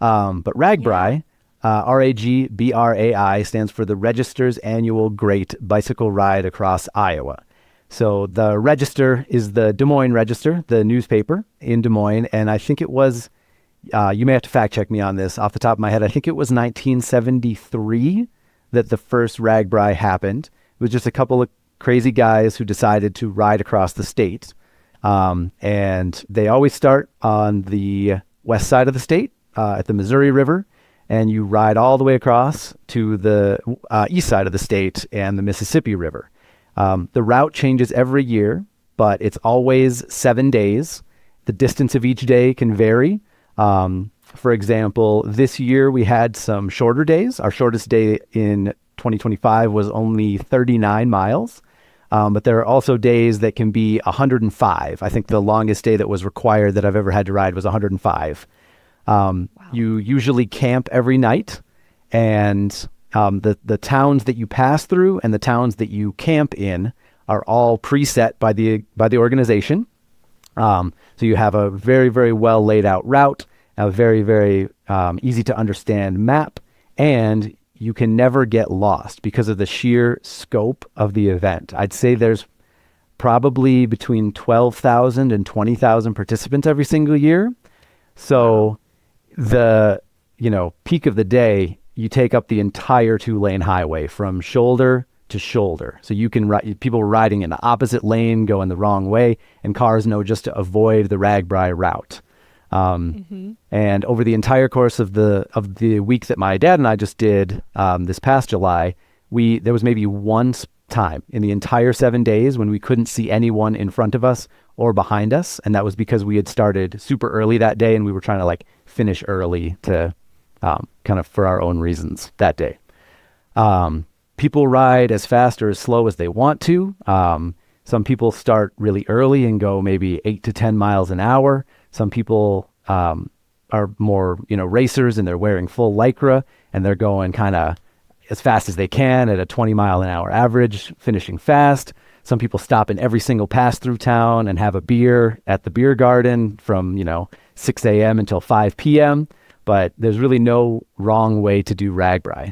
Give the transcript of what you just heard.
But RAGBRAI, RAGBRAI, stands for the Register's Annual Great Bicycle Ride Across Iowa. So the Register is the Des Moines Register, the newspaper in Des Moines. And I think it was, you may have to fact check me on this off the top of my head, I think it was 1973 that the first RAGBRAI happened. It was just a couple of crazy guys who decided to ride across the state. And they always start on the west side of the state at the Missouri River, and you ride all the way across to the east side of the state and the Mississippi River. The route changes every year, but it's always 7 days. The distance of each day can vary. For example, this year we had some shorter days. Our shortest day in 2025 was only 39 miles. But there are also days that can be 105. I think the longest day that was required that I've ever had to ride was 105. Wow. You usually camp every night, and the towns that you pass through and the towns that you camp in are all preset by the organization. So you have a very, very well laid out route, a very, very easy to understand map, and you can never get lost because of the sheer scope of the event. I'd say there's probably between 12,000 and 20,000 participants every single year. So the, peak of the day, you take up the entire 2-lane highway from shoulder to shoulder. So you can people riding in the opposite lane going the wrong way, and cars know just to avoid the RAGBRAI route. And over the entire course of the week that my dad and I just did this past July, there was maybe one time in the entire 7 days when we couldn't see anyone in front of us or behind us, and that was because we had started super early that day and we were trying to finish early to kind of for our own reasons that day. People ride as fast or as slow as they want to. Some people start really early and go maybe 8 to 10 miles an hour. Some people are more, racers, and they're wearing full Lycra and they're going kind of as fast as they can at a 20 mile an hour average, finishing fast. Some people stop in every single pass through town and have a beer at the beer garden from, 6 a.m. until 5 p.m. But there's really no wrong way to do RAGBRAI.